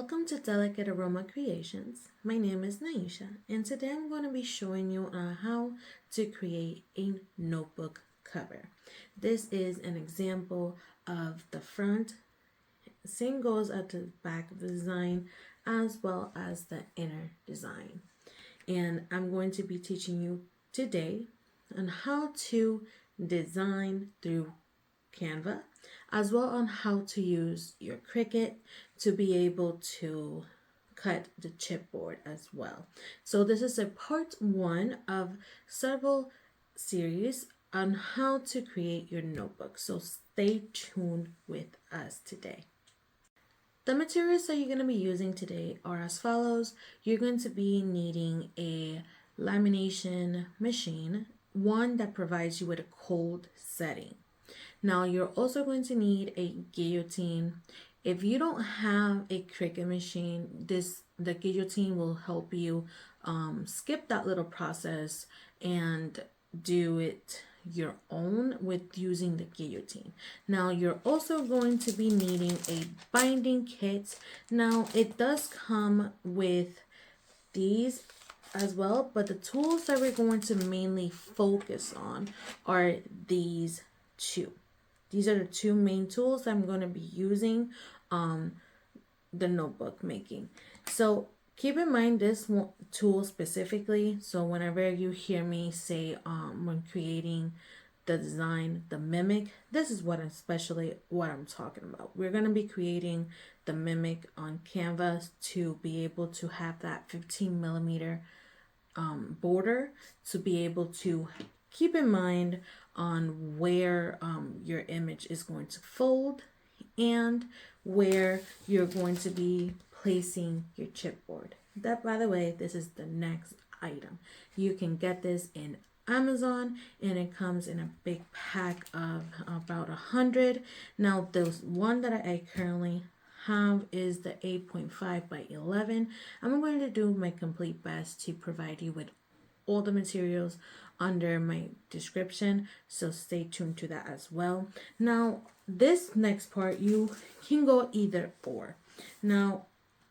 Welcome to Delicate Aroma Creations. My name is Naisha, and today I'm going to be showing you on how to create a notebook cover. This is an example of the front. Same goes at the back of the design as well as the inner design. And I'm going to be teaching you today on how to design through Canva, as well on how to use your Cricut to be able to cut the chipboard as well. So this is a part one of several series on how to create your notebook. So stay tuned with us today. The materials that you're going to be using today are as follows. You're going to be needing a lamination machine, one that provides you with a cold setting. Now you're also going to need a guillotine. If you don't have a Cricut machine, the guillotine will help you skip that little process and do it your own with using the guillotine. Now you're also going to be needing a binding kit. Now it does come with these as well, but the tools that we're going to mainly focus on are these two. These are the two main tools I'm going to be using the notebook making. So keep in mind this tool specifically. So whenever you hear me say when creating the design, the mimic, this is especially what I'm talking about. We're going to be creating the mimic on Canva to be able to have that 15 millimeter border, to be able to keep in mind on where your image is going to fold and where you're going to be placing your chipboard. That, by the way, this is the next item. You can get this in Amazon and it comes in a big pack of about 100. Now, the one that I currently have is the 8.5 by 11. I'm going to do my complete best to provide you with all the materials under my description, so stay tuned to that as well. Now this next part, you can go either or. Now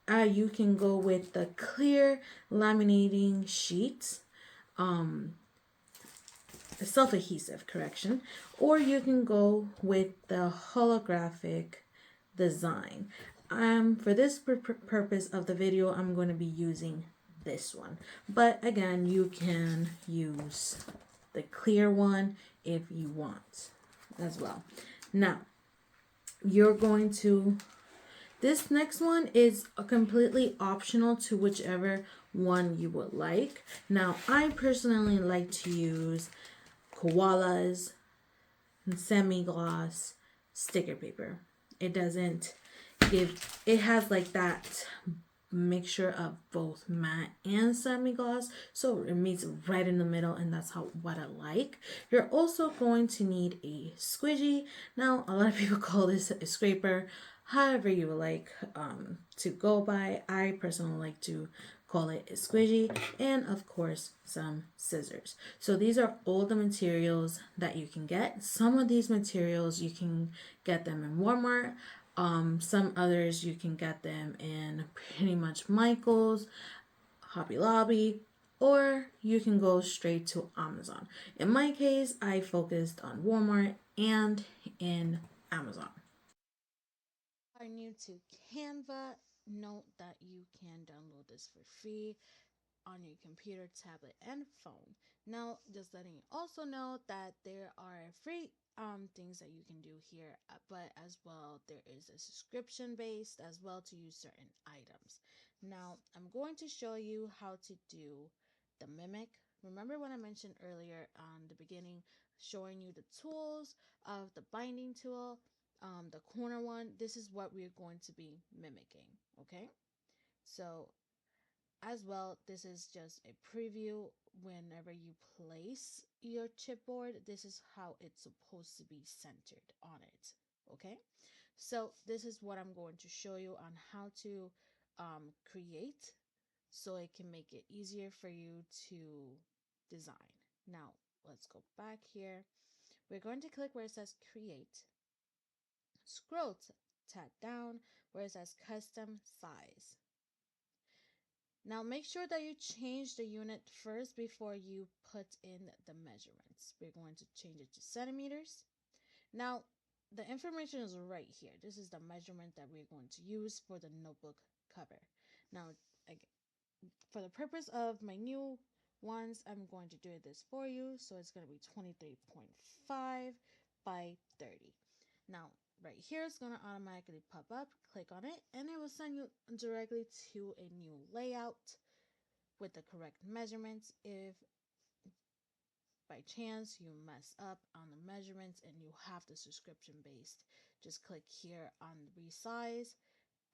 you can go with the clear laminating sheets, self-adhesive correction, or you can go with the holographic design. For this purpose of the video, I'm going to be using this one, but again, you can use the clear one if you want as well. Now you're going to, this next one is a completely optional to whichever one you would like. Now I personally like to use Koala's Semi-Gloss sticker paper. It doesn't give, it has like that mixture of both matte and semi-gloss, so it meets right in the middle, and that's what I like. You're also going to need a squeegee. Now a lot of people call this a scraper, however you would like to go by. I personally like to call it a squeegee, and of course some scissors. So these are all the materials that you can get. Some of these materials you can get them in Walmart. Some others you can get them in pretty much Michael's, Hobby Lobby, or you can go straight to Amazon. In my case, I focused on Walmart and in Amazon. Are new to Canva, note that you can download this for free on your computer, tablet, and phone. Now, just letting you also know that there are free things that you can do here, but as well there is a subscription based as well to use certain items. Now, I'm going to show you how to do the mimic. Remember when I mentioned earlier on the beginning, showing you the tools of the binding tool, the corner one, this is what we're going to be mimicking, okay? So as well, this is just a preview. Whenever you place your chipboard, this is how it's supposed to be centered on it, okay? So this is what I'm going to show you on how to create, so it can make it easier for you to design. Now let's go back here. We're going to click where it says create, scroll tab down where it says custom size. Now make sure that you change the unit first before you put in the measurements. We're going to change it to centimeters. Now the information is right here. This is the measurement that we're going to use for the notebook cover. Now, again, for the purpose of my new ones, I'm going to do this for you. So it's going to be 23.5 by 30. Now, right here, it's going to automatically pop up. Click on it, and it will send you directly to a new layout with the correct measurements. If by chance you mess up on the measurements and you have the subscription based, just click here on resize,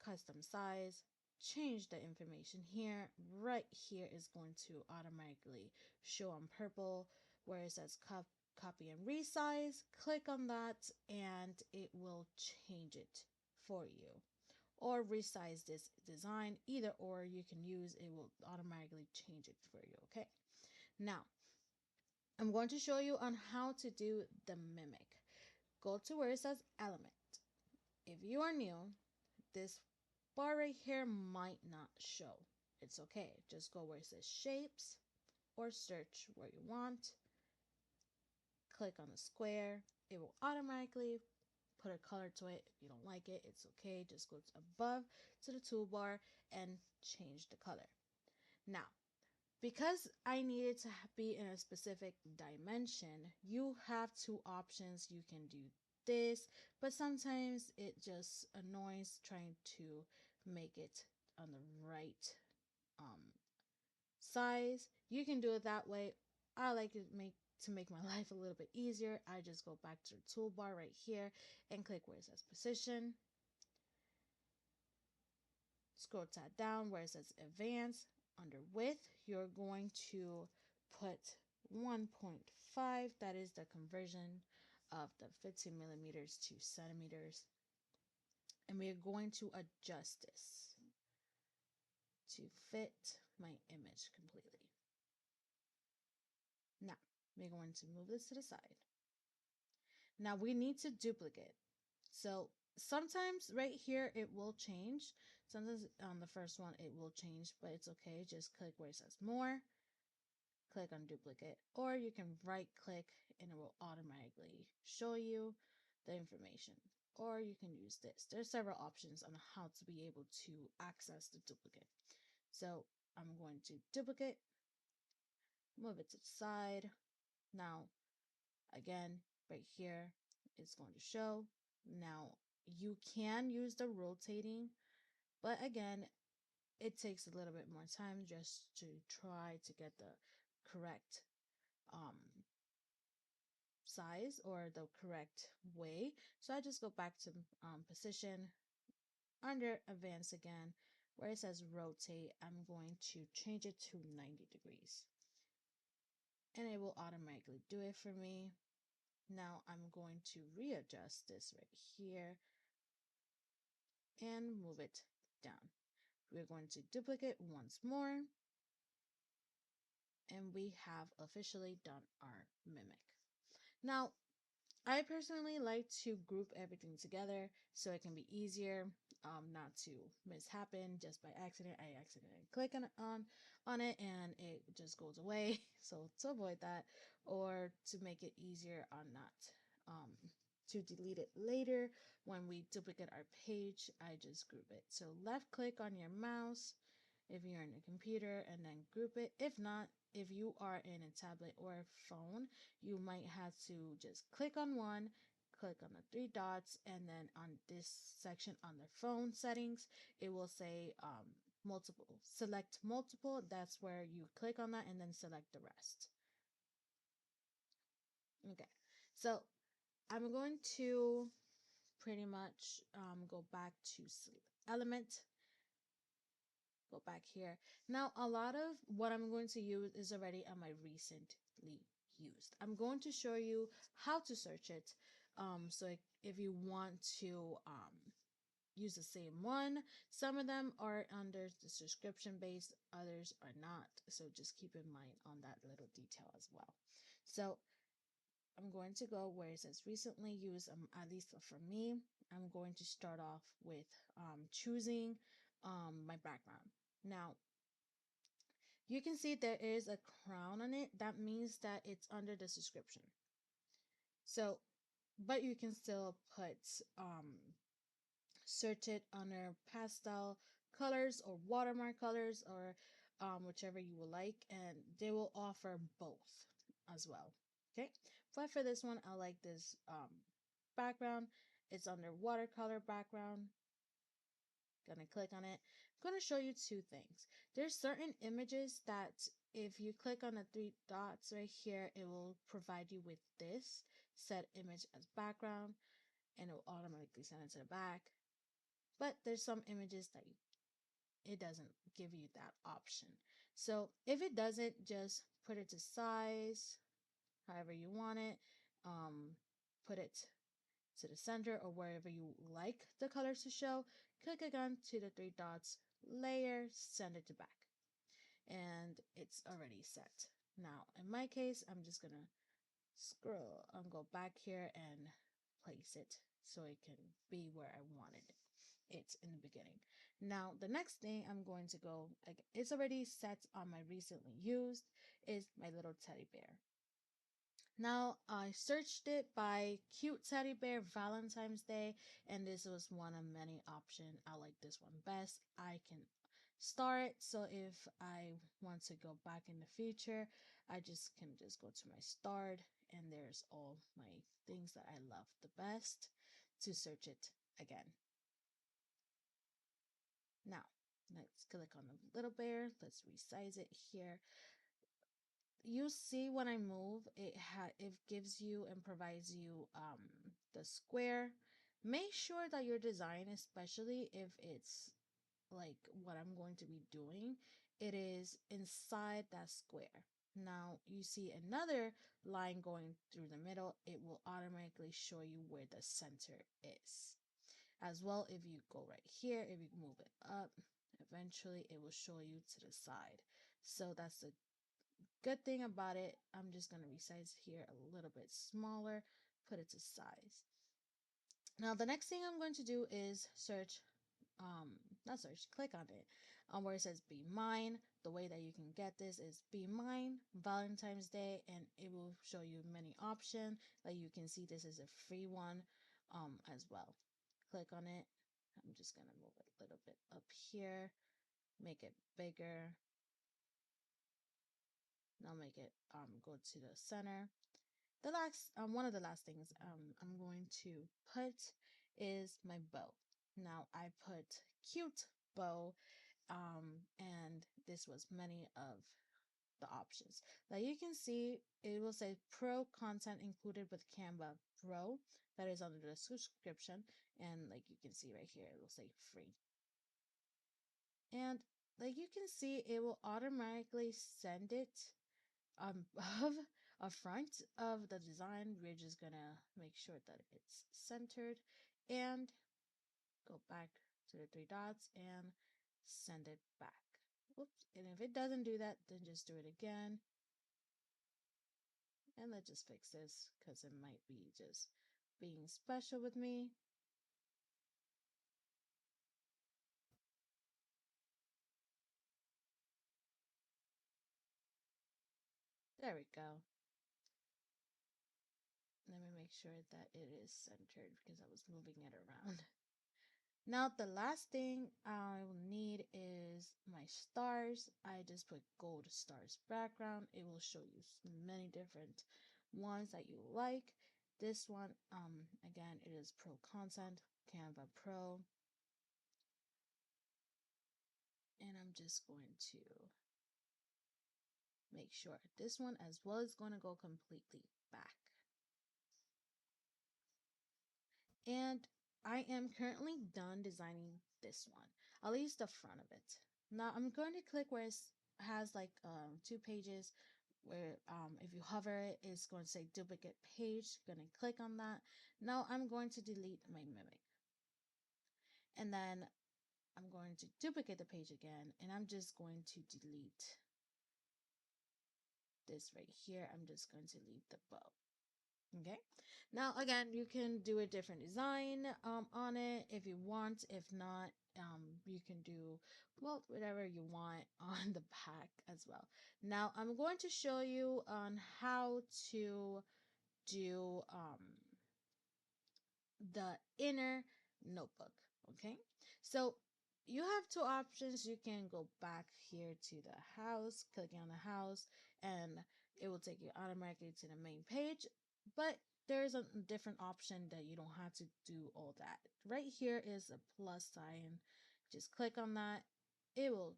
custom size, change the information here. Right here is going to automatically show on purple where it says copy and resize. Click on that and it will change it for you, or resize this design. Either or you can use, it will automatically change it for you. Okay, now I'm going to show you on how to do the mimic. Go to where it says element. If you are new, this bar right here might not show. It's okay. Just go where it says shapes or search where you want. Click on the square. It will automatically put a color to it. If you don't like it, it's okay. Just go above to the toolbar and change the color. Now, because I needed to be in a specific dimension, you have two options. You can do this, but sometimes it just annoys trying to make it on the right size. You can do it that way. I like to make my life a little bit easier. I just go back to the toolbar right here and click where it says position. Scroll tab down where it says advanced. Under width, you're going to put 1.5. That is the conversion of the 15 millimeters to centimeters. And we are going to adjust this to fit my image completely. Now, we're going to move this to the side. Now we need to duplicate. So sometimes right here it will change. Sometimes on the first one it will change, but it's okay. Just click where it says more, click on duplicate, or you can right click and it will automatically show you the information. Or you can use this. There's several options on how to be able to access the duplicate. So I'm going to duplicate, move it to the side. Now, again, right here, it's going to show. Now, you can use the rotating, but again, it takes a little bit more time just to try to get the correct size or the correct way. So I just go back to position, under advanced again, where it says rotate, I'm going to change it to 90 degrees. And it will automatically do it for me. Now I'm going to readjust this right here and move it down. We're going to duplicate once more. And we have officially done our mimic. Now, I personally like to group everything together so it can be easier, not to mishappen just by accident. I accidentally click on it and it just goes away. So to avoid that, or to make it easier on not to delete it later when we duplicate our page, I just group it. So left click on your mouse if you're in a computer and then group it. If not, if you are in a tablet or a phone, you might have to just click on one, click on the three dots, and then on this section on the phone settings, it will say multiple. Select multiple. That's where you click on that and then select the rest. Okay, so I'm going to pretty much go back to element. Go back here. Now, a lot of what I'm going to use is already on my recently used. I'm going to show you how to search it. So if you want to use the same one, some of them are under the subscription base, others are not. So just keep in mind on that little detail as well. So I'm going to go where it says recently used, at least for me. I'm going to start off with choosing my background. Now, you can see there is a crown on it. That means that it's under the description. So, but you can still put search it under pastel colors or watermark colors or whichever you will like, and they will offer both as well. Okay, but for this one, I like this background. It's under watercolor background. Gonna click on it. I'm gonna show you two things. There's certain images that if you click on the three dots right here, it will provide you with this set image as background, and it will automatically send it to the back. But there's some images that it doesn't give you that option. So if it doesn't, just put it to size, however you want it. Put it to the center or wherever you like the colors to show. Click again to the three dots, layer, send it to back. And it's already set. Now, in my case, I'm just gonna scroll and go back here and place it so it can be where I wanted it in the beginning. Now, the next thing I'm going to go, it's already set on my recently used, is my little teddy bear. Now, I searched it by cute teddy bear Valentine's Day, and this was one of many options. I like this one best. I can star it, so if I want to go back in the future, I can just go to my starred, and there's all my things that I love the best to search it again. Now, let's click on the little bear. Let's resize it here. You see when I move, it gives you and provides you the square. Make sure that your design, especially if it's like what I'm going to be doing, it is inside that square. Now you see another line going through the middle, it will automatically show you where the center is. As well, if you go right here, if you move it up, eventually it will show you to the side. So that's the good thing about it. I'm just going to resize here a little bit smaller, put it to size. Now the next thing I'm going to do is search, not search, click on it, where it says Be Mine. The way that you can get this is Be Mine Valentine's Day, and it will show you many options. Like you can see, this is a free one as well. Click on it. I'm just gonna move it a little bit up here, make it bigger. Now make it go to the center. The last one of the last things I'm going to put is my bow. Now I put cute bow, and this was many of the options. Now you can see it will say pro content included with Canva Pro, that is under the subscription, and like you can see right here it will say free. And like you can see, it will automatically send it above a front of the design. We're just gonna make sure that it's centered and go back to the three dots and send it back. Oops. And if it doesn't do that, then just do it again. And let's just fix this because it might be just being special with me. There we go. Let me make sure that it is centered because I was moving it around. Now the last thing I will need is my stars. I just put gold stars background. It will show you many different ones that you like. This one, again, it is pro content, Canva Pro. And I'm just going to make sure this one as well is going to go completely back. And I am currently done designing this one, at least the front of it. Now I'm going to click where it has like 2 pages where if you hover it, it's going to say duplicate page. Going to click on that. Now I'm going to delete my mimic. And then I'm going to duplicate the page again, and I'm just going to delete this right here. I'm just going to leave the bow. Okay, now again, you can do a different design on it if you want. If not, you can do, well, whatever you want on the back as well. Now I'm going to show you on how to do the inner notebook. Okay, so you have two options. You can go back here to the house, clicking on the house, and it will take you automatically to the main page. But there's a different option that you don't have to do all that. Right here is a plus sign. Just click on that. It will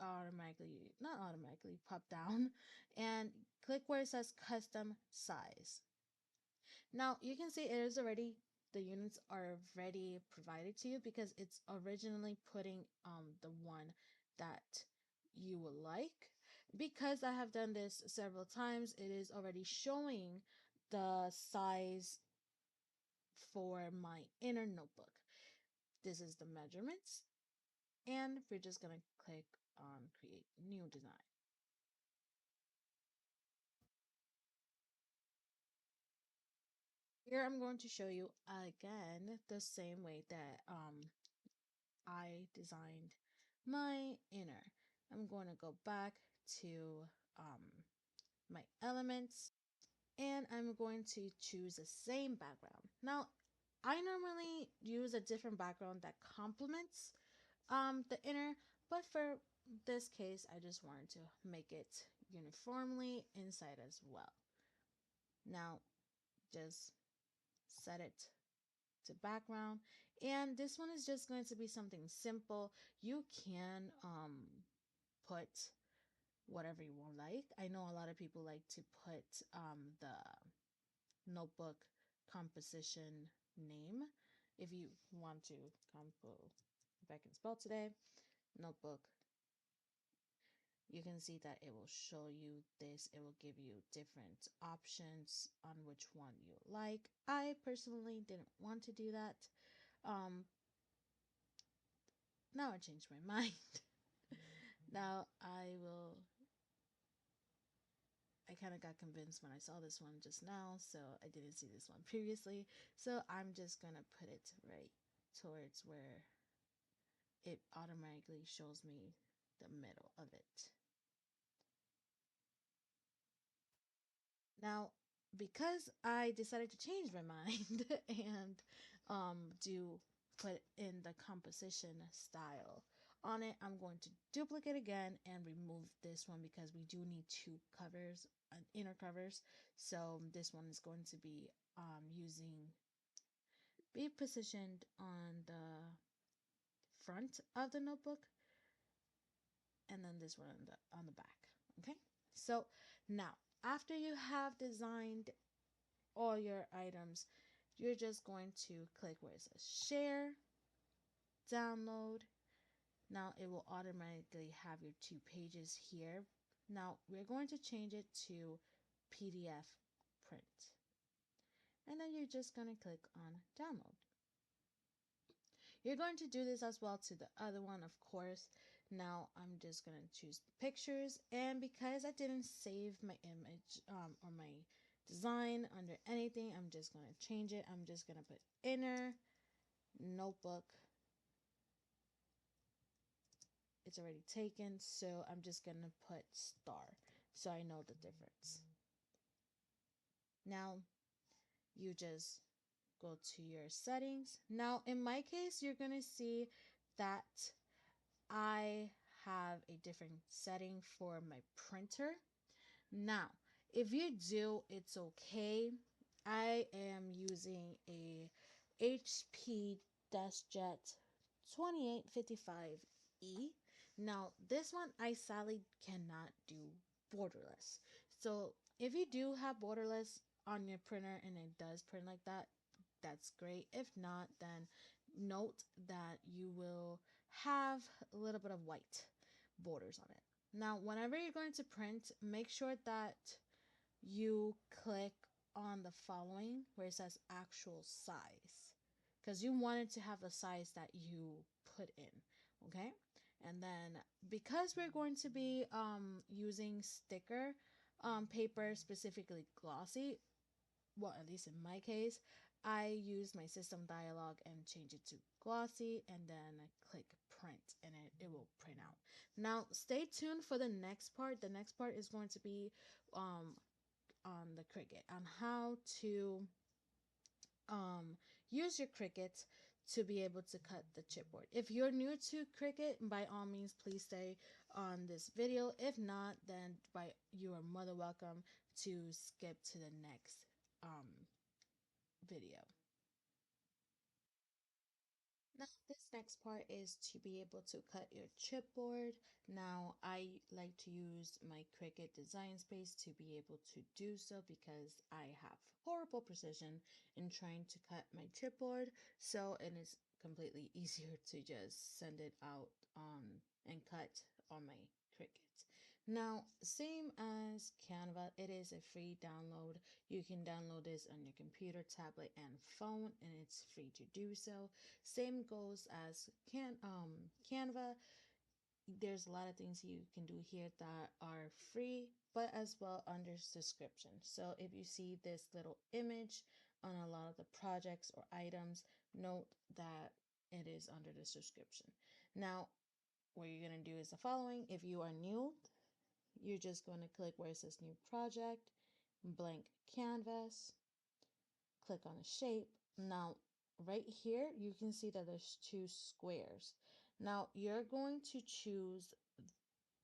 automatically, not automatically, pop down, and click where it says custom size. Now you can see it is already, the units are already provided to you because it's originally putting the one that you would like. Because I have done this several times, it is already showing the size for my inner notebook. This is the measurements, and we're just gonna click on create new design. Here I'm going to show you again the same way that I designed my inner. I'm going to go back to my elements, and I'm going to choose the same background. Now, I normally use a different background that complements the inner, but for this case, I just wanted to make it uniformly inside as well. Now, just set it to background, and this one is just going to be something simple. You can put whatever you want. Like, I know a lot of people like to put the notebook composition name. If you want to if I can spell today, notebook, you can see that it will show you this. It will give you different options on which one you like. I personally didn't want to do that. Now I changed my mind. Now I kind of got convinced when I saw this one just now, so I didn't see this one previously. So I'm just gonna put it right towards where it automatically shows me the middle of it. Now, because I decided to change my mind and do put in the composition style on it, I'm going to duplicate again and remove this one because we do need two covers, inner covers. So this one is going to be positioned on the front of the notebook, and then this one on the back. Okay, so now after you have designed all your items, you're just going to click where it says share, download. Now it will automatically have your two pages here. Now we're going to change it to PDF print, and then you're just going to click on download. You're going to do this as well to the other one, of course. Now I'm just going to choose the pictures, and because I didn't save my image or my design under anything, I'm just going to change it. I'm just going to put inner notebook. It's already taken, so I'm just going to put star so I know the difference. Now you just go to your settings. Now in my case, you're going to see that I have a different setting for my printer. Now, if you do, it's okay. I am using a HP DeskJet 2855E. Now, this one I sadly cannot do borderless. So, if you do have borderless on your printer and it does print like that, that's great. If not, then note that you will have a little bit of white borders on it. Now, whenever you're going to print, make sure that you click on the following where it says actual size, because you want it to have the size that you put in. Okay, and then because we're going to be using sticker paper, specifically glossy, well, at least in my case, I use my system dialog and change it to glossy, and then I click print and it will print out. Now stay tuned for the next part. The next part is going to be on the Cricut, on how to use your Cricut to be able to cut the chipboard. If you're new to Cricut, by all means, please stay on this video. If not, then you are more than welcome to skip to the next video. Now, this next part is to be able to cut your chipboard. Now, I like to use my Cricut design space to be able to do so because I have horrible precision in trying to cut my chipboard. So it is completely easier to just send it out on and cut on my Cricut. Now, same as Canva, it is a free download. You can download this on your computer, tablet, and phone, and it's free to do so. Same goes as Canva. There's a lot of things you can do here that are free, but as well under subscription. So if you see this little image on a lot of the projects or items, note that it is under the subscription. Now, what you're going to do is the following. If you are new, you're just going to click where it says new project, blank canvas, click on the shape. Now, right here, you can see that there's two squares. Now, you're going to choose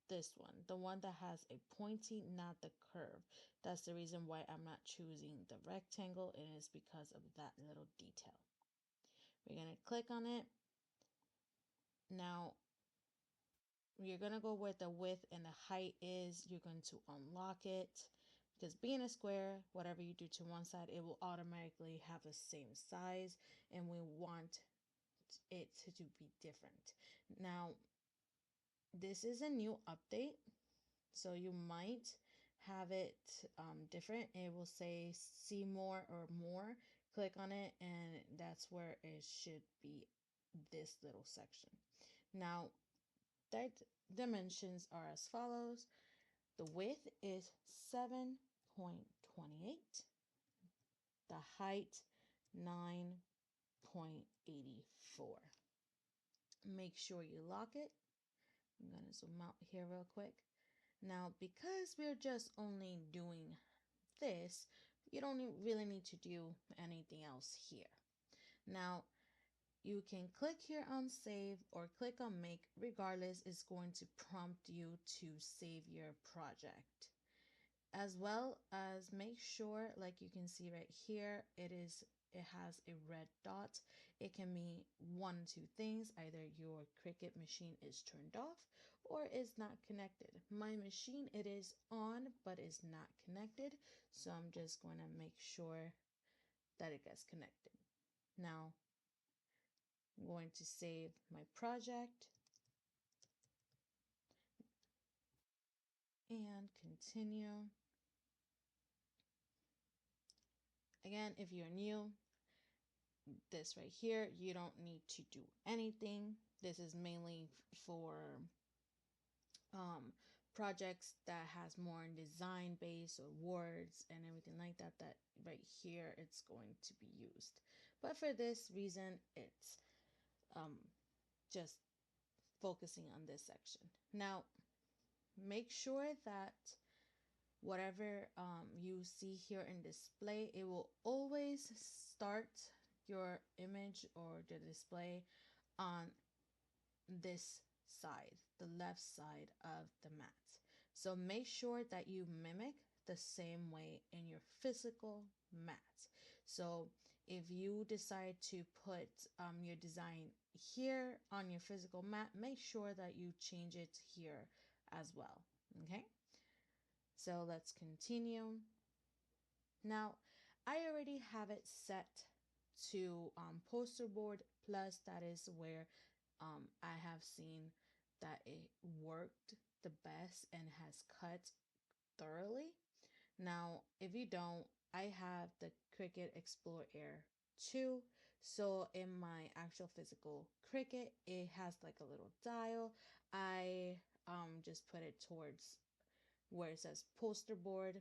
this one, the one that has a pointy, not the curve. That's the reason why I'm not choosing the rectangle. It is because of that little detail. We're going to click on it. Now, you're going to go where the width and the height is. You're going to unlock it because being a square, whatever you do to one side, it will automatically have the same size, and we want it to be different. Now, this is a new update, so you might have it different. It will say see more or more. Click on it, and that's where it should be, this little section. Now, that dimensions are as follows. The width is 7.28. The height 9.84. Make sure you lock it. I'm going to zoom out here real quick. Now, because we're just only doing this, you don't really need to do anything else here. Now, you can click here on save or click on make. Regardless, it's going to prompt you to save your project. As well as make sure, like you can see right here, it has a red dot. It can be one of two things. Either your Cricut machine is turned off or is not connected. My machine, it is on but is not connected, so I'm just going to make sure that it gets connected. Now I'm going to save my project and continue. Again, if you're new, this right here, you don't need to do anything. This is mainly for projects that has more design base or words and everything like that, that right here it's going to be used. But for this reason, it's just focusing on this section. Now, make sure that whatever you see here in display, it will always start your image or the display on this side, the left side of the mat. So make sure that you mimic the same way in your physical mat. So if you decide to put your design here on your physical mat, make sure that you change it here as well. Okay, so let's continue. Now, I already have it set to poster board plus. That is where I have seen that it worked the best and has cut thoroughly. Now, if you don't, I have the Cricut Explore Air 2. So in my actual physical Cricut, it has like a little dial. I just put it towards where it says poster board,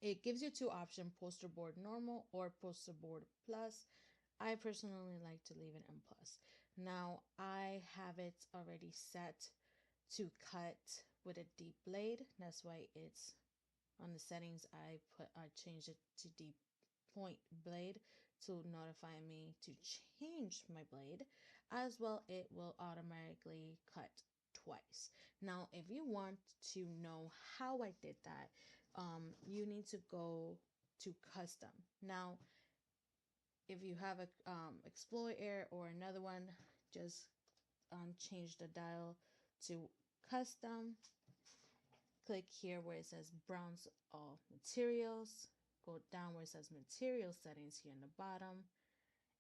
it gives you two options, poster board normal or poster board plus. I personally like to leave it in plus. Now I have it already set to cut with a deep blade. That's why it's on the settings. I changed it to deep point blade to notify me to change my blade. As well, it will automatically cut twice. Now if you want to know how I did that, you need to go to custom. Now if you have a Explorer or another one, just change the dial to custom. Click here where it says browse all materials. Go down where it says material settings here in the bottom,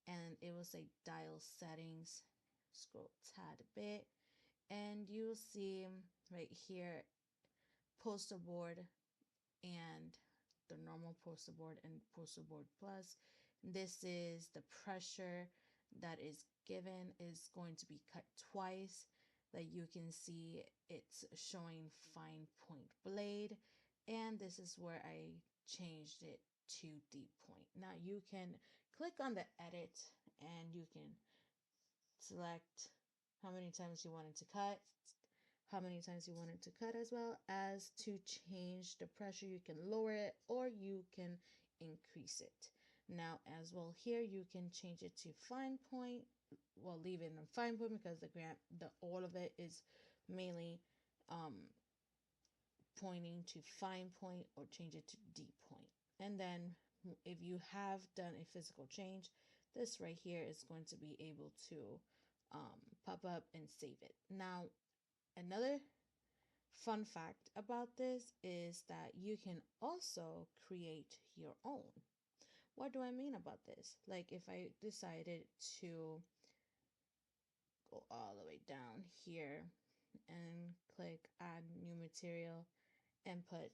and it will say dial settings. Scroll tad a bit, and you'll see right here poster board and the normal poster board and poster board plus. This is the pressure that is given is going to be cut twice. That you can see it's showing fine point blade, and this is where I changed it to deep point. Now you can click on the edit and you can select how many times you want it to cut, how many times you want it to cut, as well as to change the pressure. You can lower it or you can increase it. Now as well, here you can change it to fine point. Well, leave it in fine point because the all of it is mainly pointing to fine point, or change it to deep point. And then if you have done a physical change, this right here is going to be able to pop up and save it. Now another fun fact about this is that you can also create your own. What do I mean about this? Like if I decided to go all the way down here and click add new material and put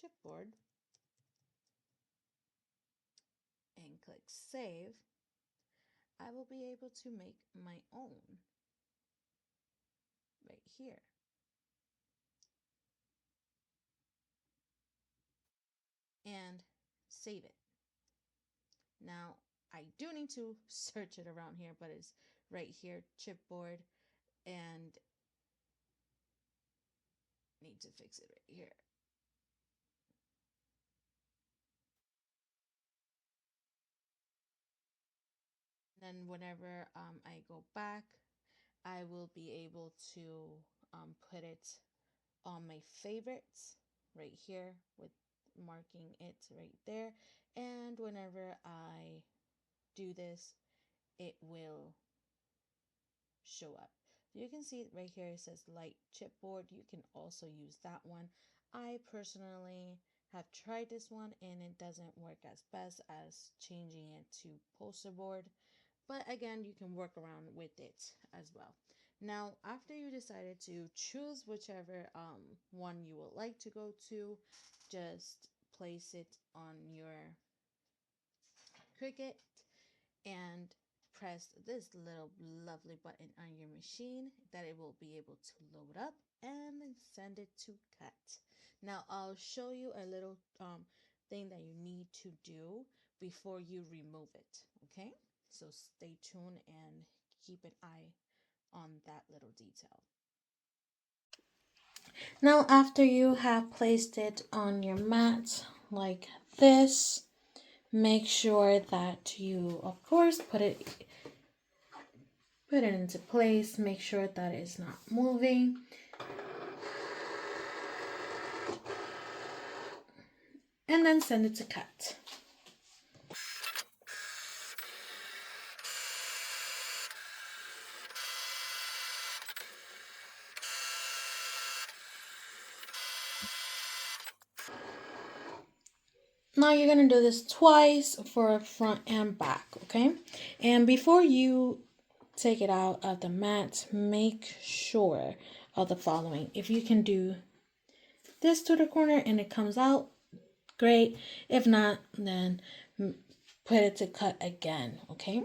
chipboard and click save, I will be able to make my own right here. And save it. Now I do need to search it around here, but it's right here, chipboard, and need to fix it right here. Then whenever I go back, I will be able to put it on my favorites right here with marking it right there. And whenever I do this, it will show up. You can see right here it says light chipboard. You can also use that one. I personally have tried this one and it doesn't work as best as changing it to poster board, but again, you can work around with it as well. Now after you decided to choose whichever one you would like to go to, just place it on your Cricut and press this little lovely button on your machine that it will be able to load up and then send it to cut. Now I'll show you a little thing that you need to do before you remove it. Okay, so stay tuned and keep an eye on that little detail. Now after you have placed it on your mat like this, make sure that you of course put it into place. Make sure that it's not moving. And then send it to cut. Now you're going to do this twice for front and back, okay? And before you take it out of the mat, make sure of the following. If you can do this to the corner and it comes out, great. If not, then put it to cut again, okay?